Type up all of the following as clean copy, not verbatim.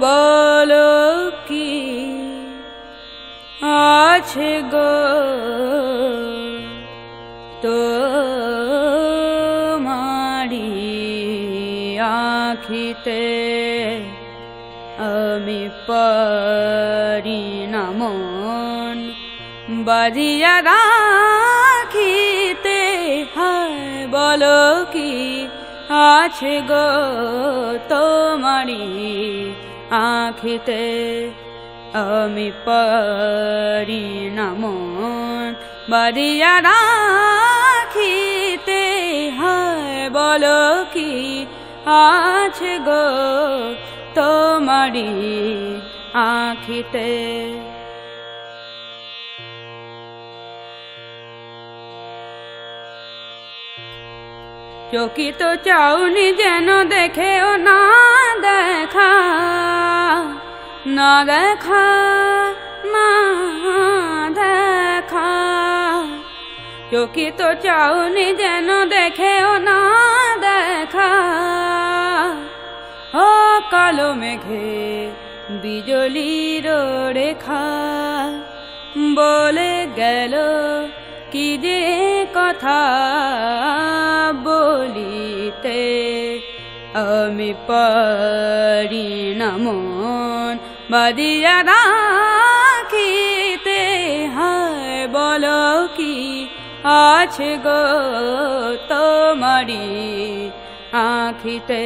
বলো কি আছে গো তোমারি আঁখিতে, আমি পারি না মন বাঁধিয়া রাখিতে। হায় বলো কি আছে গো তোমারি আঁখিতে, আমি পারি না মন বাঁধিয়া রাখিতে। হায় বলো কি আছে গো তোমারি আঁখিতে। চকিত চাউনি যেন দেখেও না দেখা, না দেখা, না দেখা। চকিত চাউনি যেন দেখেও না দেখা। ও কালো মেঘে বিজলির রেখা বলে গেল কি যে কথা বলিতে, আমি পারি না মন বাঁধিয়া রাখিতে। হায় বলো কি আছে গো তোমারি আঁখিতে।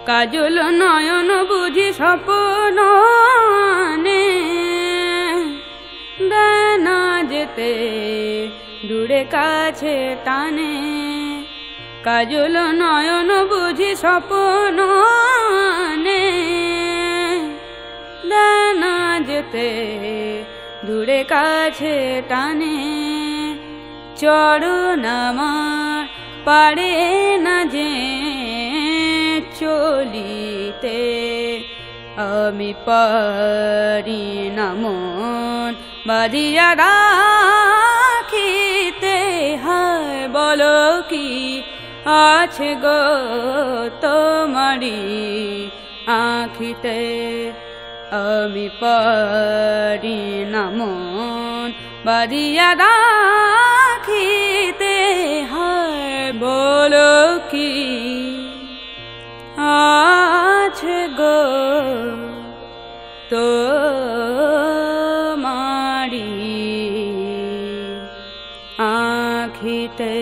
কাজল নয়ন বুঝি স্বপ্ন আনে, দেয় না যেতে দূরে কাছে টানে। কাজল নয়ন বুঝি স্বপ্ন আনে, দেয় না যেতে দূরে কাছে টানে। চরণ আমার পারে না যে চলিতে, আমি পারি না মন বাঁধিয়া রাখিতে। হায় বলো কি আছে গো তোমারি আঁখিতে, আমি পারি না মন বাঁধিয়া রাখিতে। হায় বলো কি আছে গো তোমারি আঁখিতে।